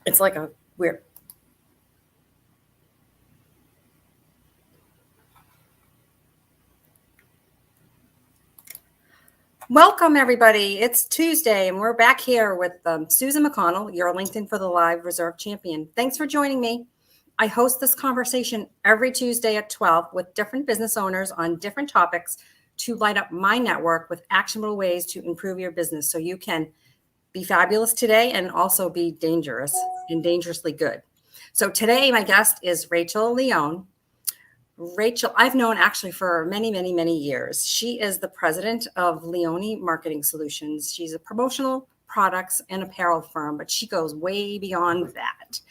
It's like a weird. Welcome, everybody. It's Tuesday, and we're back here with Susan McConnell, your LinkedIn for the Live Reserve Champion. Thanks for joining me. I host this conversation every Tuesday at 12 with different business owners on different topics to light up my network with actionable ways to improve your business so you can be fabulous today and also be dangerous and dangerously good. So today, my guest is Rachel Leone. Rachel, I've known actually for many, many, many years. She is the president of Leone Marketing Solutions. She's a promotional products and apparel firm, but she goes way beyond that.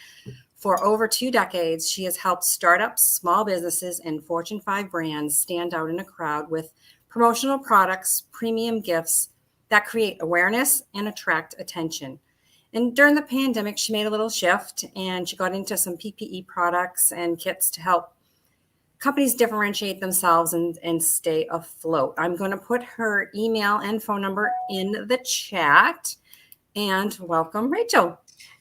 For over 2 decades, she has helped startups, small businesses, and Fortune 5 brands stand out in a crowd with promotional products, premium gifts that create awareness and attract attention. And during the pandemic, she made a little shift and she got into some PPE products and kits to help companies differentiate themselves and stay afloat. I'm going to put her email and phone number in the chat. And welcome, Rachel.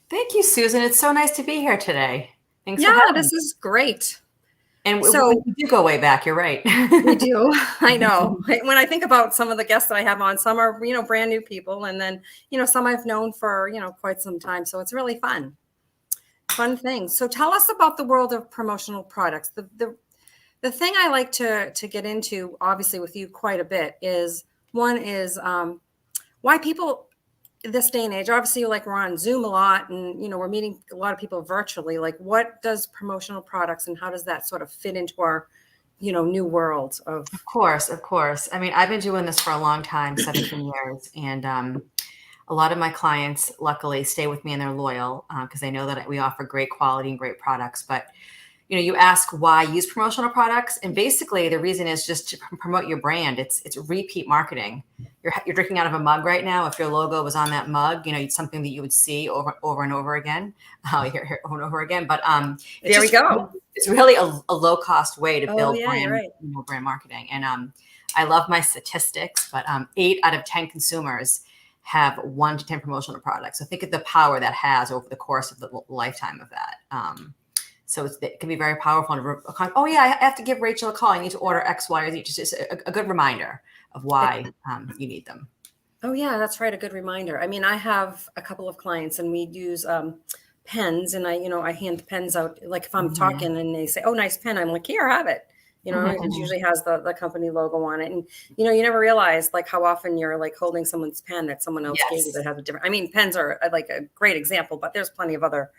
Thank you, Susan. It's so nice to be here today. Thanks for Yeah, having this me. is great. And So we do go way back. You're right. we do. I know. When I think about some of the guests that I have on, some are, brand new people. And then, some I've known for, quite some time. So it's really fun. Fun things. So tell us about the world of promotional products. The thing I like to get into, obviously, with you quite a bit is why people this day and age, obviously, like we're on Zoom a lot and, we're meeting a lot of people virtually. Like, what does promotional products and how does that sort of fit into our, new world of? Of course, of course. I mean, I've been doing this for a long time, 17 years, and a lot of my clients, luckily, stay with me and they're loyal because they know that we offer great quality and great products. But you ask why use promotional products, and basically the reason is just to promote your brand. It's repeat marketing. You're drinking out of a mug right now. If your logo was on that mug, it's something that you would see over and over again, here over and over again. But There we go. It's really a low cost way to build yeah, brand, you're right. brand marketing. And I love my statistics, but 8 out of 10 consumers have 1 to 10 promotional products. So think of the power that has over the course of the lifetime of that. So it can be very powerful. Oh yeah, I have to give Rachel a call. I need to order X, Y, or Z. Just a good reminder of why you need them. Oh yeah, that's right. A good reminder. I mean, I have a couple of clients and we use pens and I hand the pens out. Like if I'm talking and they say, oh, nice pen. I'm like, here, have it. It usually has the company logo on it. And, you never realize like how often you're like holding someone's pen that someone else gave you that has a different, I mean, pens are like a great example, but there's plenty of other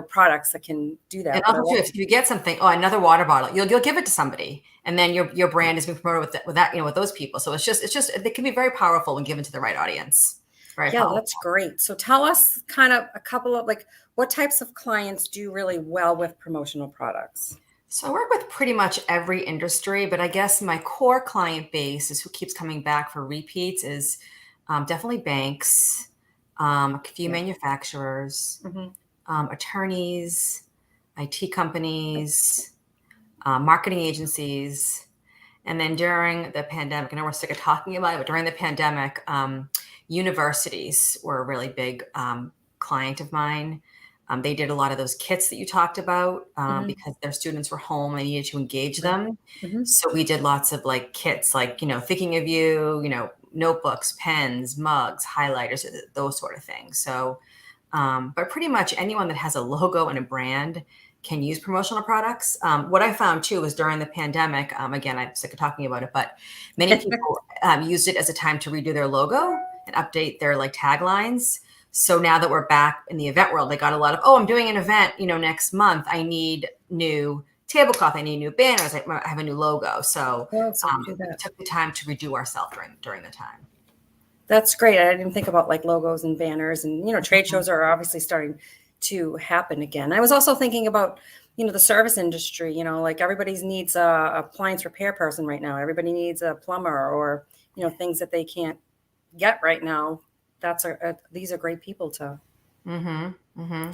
products that can do that. And also, if you get something, another water bottle, you'll give it to somebody, and then your brand is being promoted with those people. So it's just it can be very powerful when given to the right audience. Very powerful. That's great. So tell us kind of a couple of like what types of clients do really well with promotional products. So I work with pretty much every industry, but I guess my core client base is who keeps coming back for repeats is definitely banks, a few manufacturers. Attorneys, IT companies, marketing agencies. And then during the pandemic, I know we're sick of talking about it, but during the pandemic, universities were a really big client of mine. They did a lot of those kits that you talked about because their students were home and they needed to engage them. So we did lots of like kits, like, thinking of you, notebooks, pens, mugs, highlighters, those sort of things. So but pretty much anyone that has a logo and a brand can use promotional products. What I found too was during the pandemic, again, I'm sick of talking about it, but many people used it as a time to redo their logo and update their like taglines. So now that we're back in the event world, they got a lot of, I'm doing an event, next month. I need new tablecloth. I need new banners. I have a new logo. So we took the time to redo ourselves during the time. That's great. I didn't think about like logos and banners and, trade shows are obviously starting to happen again. I was also thinking about, the service industry, like everybody needs a appliance repair person right now. Everybody needs a plumber or, things that they can't get right now. These are great people to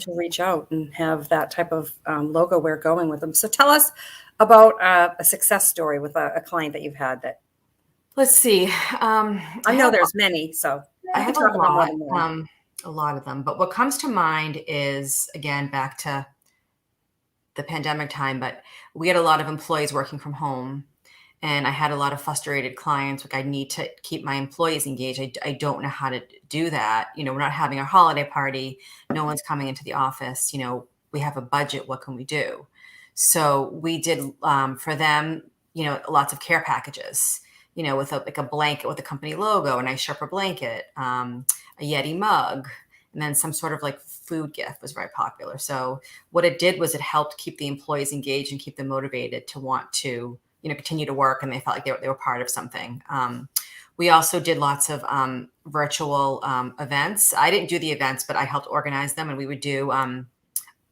reach out and have that type of logo we're going with them. So tell us about a success story with a client that you've had that. Let's see. I know there's many, so I have a lot. A lot of them. But what comes to mind is, again, back to the pandemic time, but we had a lot of employees working from home. And I had a lot of frustrated clients. Like, I need to keep my employees engaged. I don't know how to do that. We're not having a holiday party. No one's coming into the office. We have a budget. What can we do? So we did for them, lots of care packages, with like a blanket with a company logo, a nice Sherpa blanket, a Yeti mug, and then some sort of like food gift was very popular. So what it did was it helped keep the employees engaged and keep them motivated to want to continue to work, and they felt like they were part of something. We also did lots of virtual events. I didn't do the events, but I helped organize them, and we would do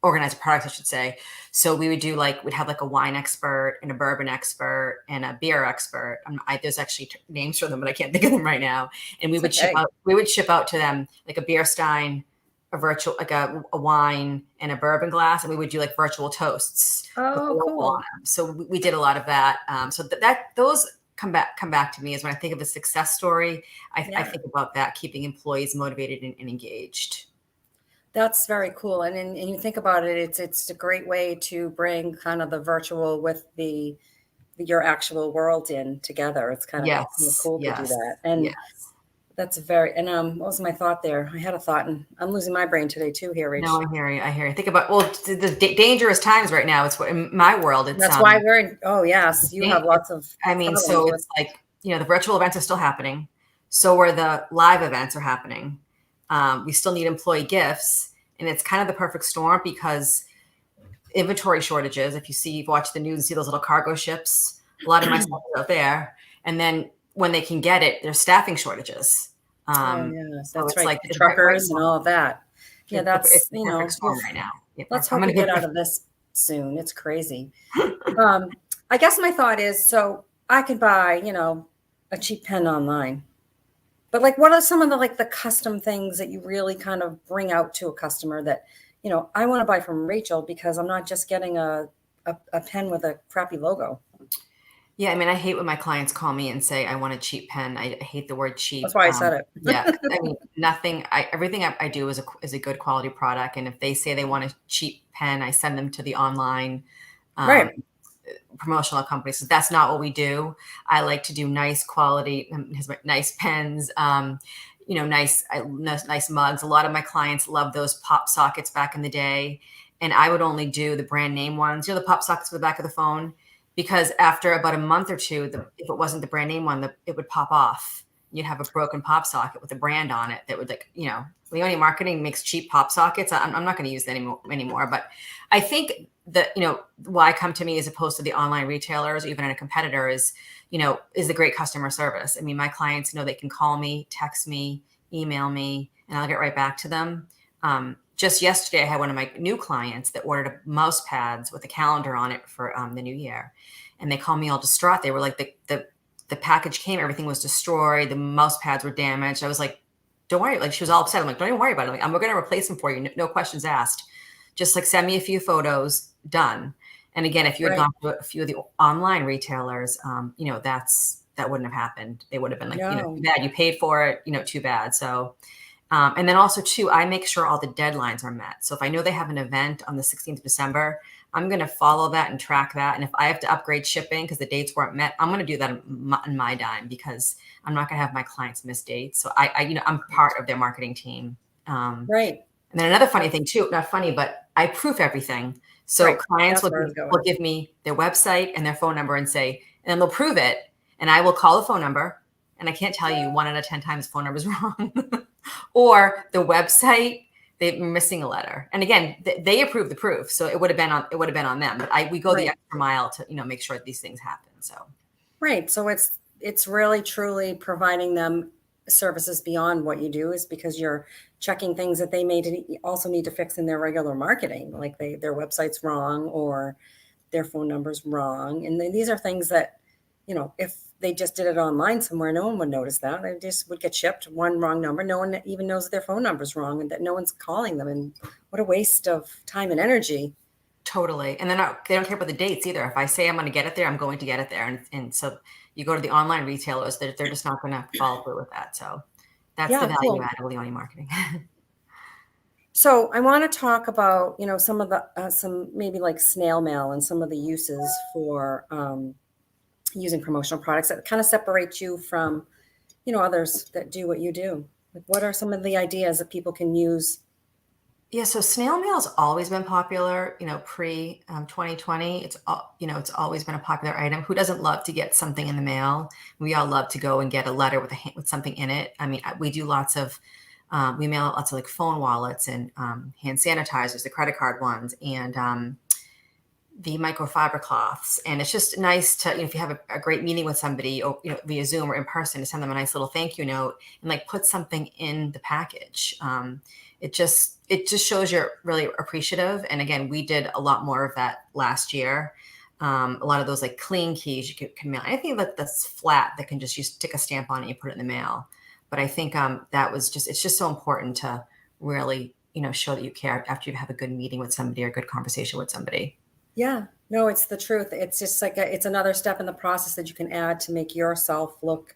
organize products, I should say. So we would do we'd have like a wine expert and a bourbon expert and a beer expert. There's actually names for them, but I can't think of them right now. And we would ship out to them like a beer stein, a virtual, like a wine and a bourbon glass. And we would do like virtual toasts. Oh, cool. So we did a lot of that. So those come back to me is when I think of a success story, I think about that, keeping employees motivated and engaged. That's very cool. And you think about it, it's a great way to bring kind of the virtual with your actual world in together. It's kind of cool to do that. And that's what was my thought there? I had a thought, and I'm losing my brain today too here, Rach. No, I hear you. Think about, the dangerous times right now. It's in my world. That's why we're in, oh yes, you have lots of, so it's like, the virtual events are still happening. So where the live events are happening. We still need employee gifts, and it's kind of the perfect storm because inventory shortages. If you watch the news and see those little cargo ships, a lot of my stuff is out there. And then when they can get it, there's staffing shortages. Yes, that's right. Like the truckers and all of that. Yeah, that's it's the perfect storm right now. Let's hope we get out of this soon. It's crazy. I guess my thought is, so I could buy, a cheap pen online. But what are some of the custom things that you really kind of bring out to a customer that, I want to buy from Rachel because I'm not just getting a pen with a crappy logo. Yeah, I hate when my clients call me and say, I want a cheap pen. I hate the word cheap. That's why I said it. Yeah, everything I do is a good quality product. And if they say they want a cheap pen, I send them to the online promotional companies. So that's not what we do. I like to do nice quality, nice pens, nice mugs. A lot of my clients love those pop sockets back in the day. And I would only do the brand name ones, the pop sockets for the back of the phone, because after about a month or two, if it wasn't the brand name one, it would pop off. You'd have a broken pop socket with a brand on it that would Leone Marketing makes cheap pop sockets. I'm not going to use that anymore. But I think that, why come to me as opposed to the online retailers, or even a competitor is the great customer service. My clients know they can call me, text me, email me, and I'll get right back to them. Just yesterday, I had one of my new clients that ordered a mouse pads with a calendar on it for the new year. And they called me all distraught. They were like, the package came, everything was destroyed. The mouse pads were damaged. I was like, don't worry. She was all upset. I'm like, don't even worry about it. We're going to replace them for you. No questions asked. Just send me a few photos, done. And again, if you had gone to a few of the online retailers, that wouldn't have happened. They would have been like, too bad. You paid for it, too bad. So, and then also too, I make sure all the deadlines are met. So if I know they have an event on the 16th of December, I'm going to follow that and track that. And if I have to upgrade shipping because the dates weren't met, I'm going to do that on my dime, because I'm not going to have my clients miss dates. So I'm part of their marketing team. Right. And then another funny thing too, not funny, but I proof everything. So clients will give me their website and their phone number and then they'll prove it. And I will call the phone number, and I can't tell you 1 out of 10 times the phone number is wrong. Or the website, they're missing a letter. And again, they approve the proof. So it would have been on them. But we go the extra mile to make sure these things happen. So So it's really truly providing them services beyond what you do, is because you're checking things that they may also need to fix in their regular marketing, like their website's wrong or their phone number's wrong. And these are things that, if they just did it online somewhere, no one would notice that. They just would get shipped one wrong number. No one even knows that their phone number's wrong and that no one's calling them. And what a waste of time and energy. Totally. And they don't care about the dates either. If I say I'm going to get it there, I'm going to get it there. And so you go to the online retailers, they're just not going to follow through with that. So that's the value add of Leone Marketing. So I want to talk about, some of the some maybe like snail mail and some of the uses for using promotional products that kind of separate you from, others that do what you do. Like, what are some of the ideas that people can use? Yeah, so snail mail's always been popular, pre 2020. It's always been a popular item. Who doesn't love to get something in the mail? We all love to go and get a letter with something in it. I mean, we do we mail out lots of like phone wallets and hand sanitizers, the credit card ones, and the microfiber cloths. And it's just nice to, if you have a great meeting with somebody, or via Zoom or in person, to send them a nice little thank you note and like put something in the package. It just shows you're really appreciative. And again, we did a lot more of that last year. A lot of those like clean keys can mail. Anything that's flat that can just stick a stamp on it and you put it in the mail. But I think it's just so important to really, show that you care after you have a good meeting with somebody or a good conversation with somebody. Yeah, no, it's the truth. It's just like it's another step in the process that you can add to make yourself look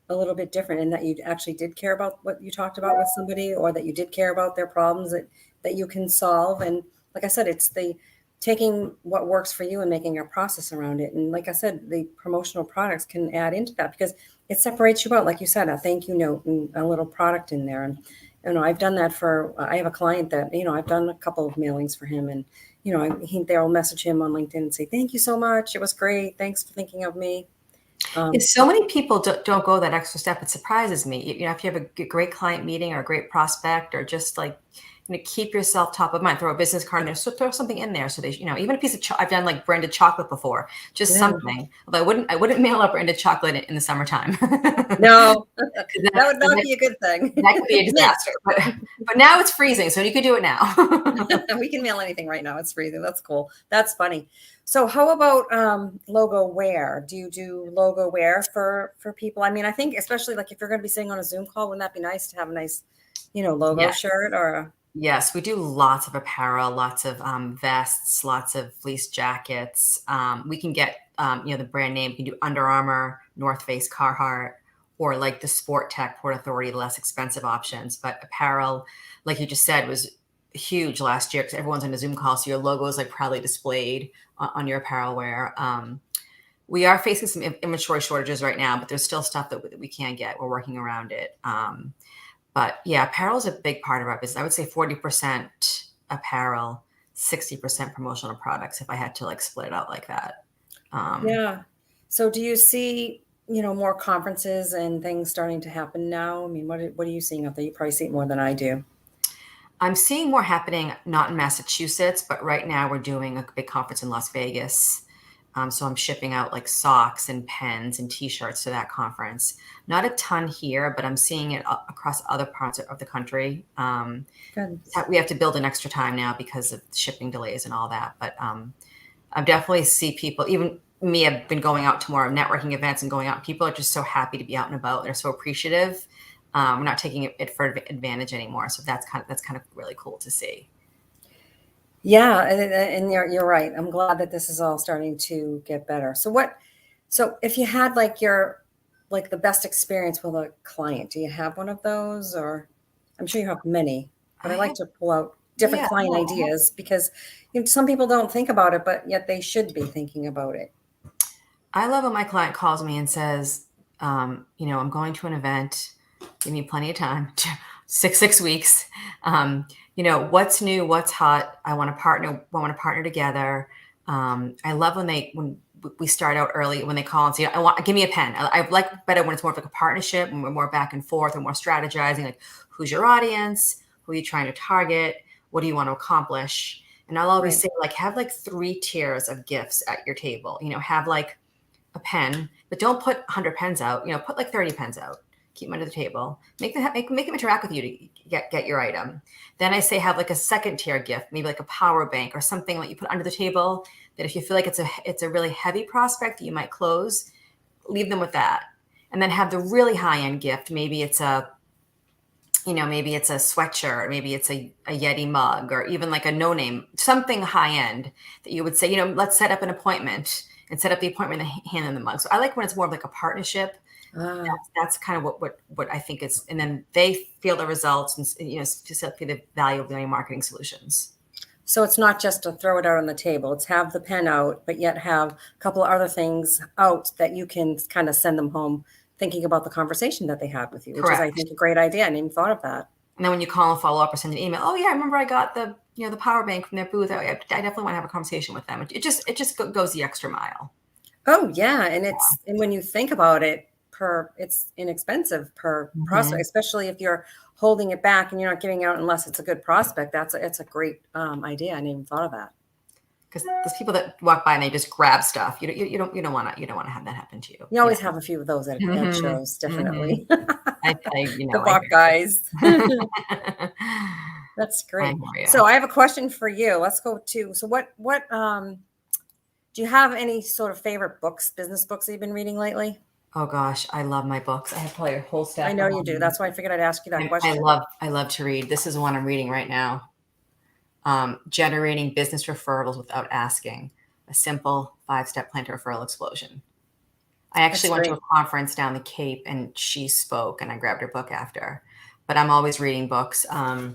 a little bit different, and that you actually did care about what you talked about with somebody, or that you did care about their problems that you can solve. And like I said, it's the taking what works for you and making a process around it. And like I said, the promotional products can add into that because it separates you out. Like you said, a thank you note and a little product in there. And I've done that I have a client that, I've done a couple of mailings for him, and they'll message him on LinkedIn and say, thank you so much. It was great. Thanks for thinking of me. So many people don't go that extra step. It surprises me. If you have a great client meeting or a great prospect, or just like, keep yourself top of mind. Throw a business card in there. So throw something in there. So they, even a piece of I've done like branded chocolate before. Just Yeah. something. Although I wouldn't mail out branded chocolate in the summertime. No, 'Cause that would not be a good thing. that could be a Mint. disaster. But now it's freezing, so you could do it now. We can mail anything right now. It's freezing. That's cool. That's funny. So how about logo wear? Do you do logo wear for people? I mean, I think especially like if you're going to be sitting on a Zoom call, wouldn't that be nice to have a nice, logo Yes. shirt or Yes, we do lots of apparel, lots of vests, lots of fleece jackets. We can get, the brand name. You can do Under Armour, North Face, Carhartt, or like the Sport Tech, Port Authority, the less expensive options. But apparel, like you just said, was huge last year because everyone's on a Zoom call, so your logo is like proudly displayed on your apparel wear. We are facing some inventory shortages right now, but there's still stuff that we can get. We're working around it. But yeah, apparel is a big part of our business. I would say 40% apparel, 60% promotional products, if I had to like split it out like that. yeah. So do you see, more conferences and things starting to happen now? I mean, what are you seeing out there? You probably see it more than I do. I'm seeing more happening, not in Massachusetts, but right now we're doing a big conference in Las Vegas. So I'm shipping out like socks and pens and T-shirts to that conference. Not a ton here, but I'm seeing it across other parts of the country. Good. We have to build an extra time now because of shipping delays and all that. But I definitely see people, even me, I've been going out to more networking events and going out. People are just so happy to be out and about. They're so appreciative. We're not taking it for advantage anymore. So that's kind of really cool to see. Yeah, and you're right. I'm glad that this is all starting to get better. So if you had like the best experience with a client, do you have one of those? Or I'm sure you have many, but I I like have, to pull out different yeah, client ideas because some people don't think about it, but yet they should be thinking about it. I love when my client calls me and says, I'm going to an event. Give me plenty of time, six weeks. What's new, what's hot. I want to partner. I want to partner together. I love when we start out early, when they call and say, give me a pen. I like better when it's more of like a partnership, when we're more back and forth and more strategizing, like who's your audience? Who are you trying to target? What do you want to accomplish? And I'll always Right. say, like, have like 3 tiers of gifts at your table. Have like a pen, but don't put 100 pens out. Put like 30 pens out. Keep them under the table. Make them interact with you to get your item. Then I say have like a second tier gift, maybe like a power bank or something that you put under the table. That if you feel like it's a really heavy prospect that you might close, leave them with that. And then have the really high end gift. Maybe it's a sweatshirt, maybe it's a Yeti mug, or even like a no name, something high end that you would say, let's set up an appointment and set up the appointment and hand in the mug. So I like when it's more of like a partnership. Ah. That's kind of what I think is, and then they feel the results and, to feel the value of Leone Marketing Solutions. So it's not just to throw it out on the table. It's have the pen out, but yet have a couple of other things out that you can kind of send them home thinking about the conversation that they had with you, which is, I Correct. think, a great idea. I hadn't even thought of that. And then when you call and follow up or send an email, oh yeah, I remember I got the power bank from their booth. I definitely want to have a conversation with them. It just goes the extra mile. Oh yeah, and when you think about it, it's inexpensive per prospect, Mhm. especially if you're holding it back and you're not giving out unless it's a good prospect. It's a great idea. I hadn't even thought of that. Because there's people that walk by and they just grab stuff. You don't want to have that happen to you. You always have a few of those at Mhm. shows, Mhm. definitely. I The I Bach guys. hear That's I great. hear So you. I have a question for you. Let's go to, so what do you have any sort of favorite books, business books that you've been reading lately? Oh gosh, I love my books. I have probably a whole I stack know you behind do. me. That's why I figured I'd ask you that I question. love to read. This is one I'm reading right now. Generating business referrals without asking. A simple 5-step plan to referral explosion. I That's actually went to great. a conference down the Cape and she spoke and I grabbed her book after. But I'm always reading books. I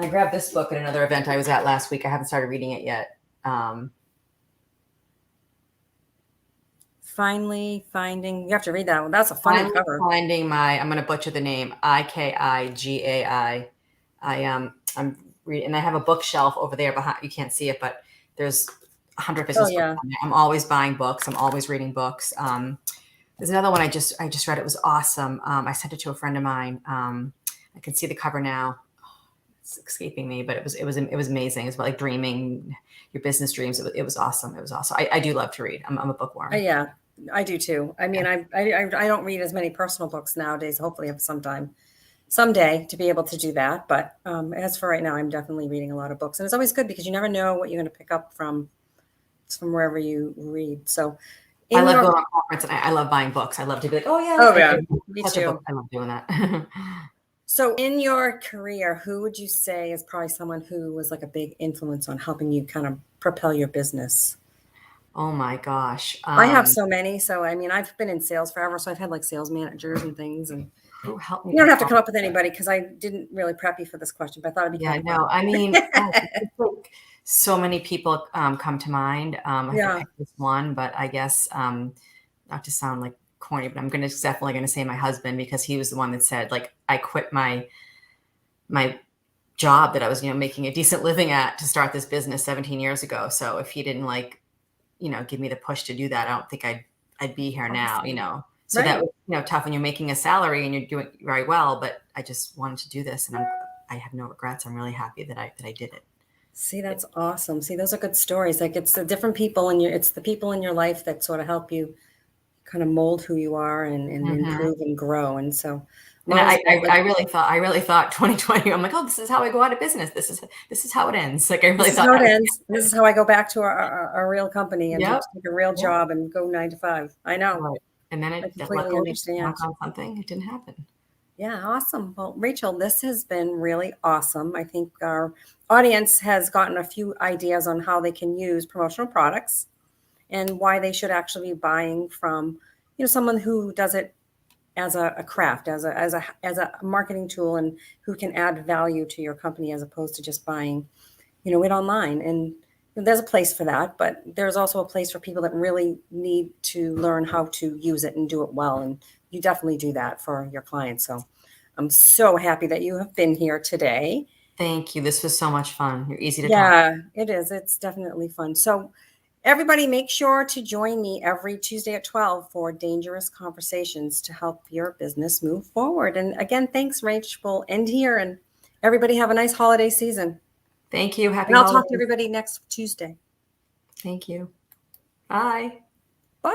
grabbed this book at another event I was at last week. I haven't started reading it yet. Finally finding, you have to read that one. That's a funny Finally cover. finding I'm going to butcher the name, Ikigai. I'm reading, and I have a bookshelf over there behind. You can't see it, but there's 100 Oh business books yeah. on there. I'm always buying books. I'm always reading books. There's another one I just read. It was awesome. I sent it to a friend of mine. I can see the cover now. It's escaping me, but it was amazing. It's about like dreaming your business dreams. It was awesome. It was awesome. I do love to read. I'm a bookworm. Yeah, I do too. I Yeah. mean, I don't read as many personal books nowadays. Hopefully, I have someday to be able to do that. But as for right now, I'm definitely reading a lot of books, and it's always good because you never know what you're going to pick up from wherever you read. So, I in love your going to conference and I love buying books. I love to be like, oh yeah, oh I yeah, can me touch a book. too. I love doing that. So, in your career, who would you say is probably someone who was like a big influence on helping you kind of propel your business? Oh my gosh. I have so many. So, I mean, I've been in sales forever, so I've had like sales managers and things, and Who helped me you don't have to propel? come up with anybody because I didn't really prep you for this question, but I thought it'd be Yeah, kind of no, fun. I mean, gosh, it's just like so many people come to mind. I have to Yeah, pick this one, but I guess not to sound like corny, but I'm definitely gonna say my husband because he was the one that said like I quit my job that I was making a decent living at to start this business 17 years ago. So if he didn't give me the push to do that, I don't think I'd be here awesome. now. So that Right. was, tough when you're making a salary and you're doing very well, but I just wanted to do this and I have no regrets. I'm really happy that I did it. See, that's awesome. See, those are good stories. Like it's the different people in it's the people in your life that sort of help you kind of mold who you are and Hmm. improve and grow. And so I'm And always I really thought 2020, I'm like, oh, this is how I go out of business. This is how it ends. Like I really this is thought how it that was ends. This is how I go back to our real company and to Yep. take a real Yep. job and go 9 to 5. I know. Right. And then I completely luckily, knock understand. on something, it didn't happen. Yeah, awesome. Well, Rachel, this has been really awesome. I think our audience has gotten a few ideas on how they can use promotional products and why they should actually be buying from, someone who does it as a craft, as a marketing tool, and who can add value to your company as opposed to just buying, it online. And there's a place for that, but there's also a place for people that really need to learn how to use it and do it well. And you definitely do that for your clients. So I'm so happy that you have been here today. Thank you. This was so much fun. You're easy to talk. Yeah, it is. It's definitely fun. So everybody make sure to join me every Tuesday at 12 for dangerous conversations to help your business move forward. And again, thanks, Rach. We'll end here and everybody have a nice holiday season. Thank you. Happy And I'll talk to holidays. everybody next Tuesday. Thank you. Bye. Bye.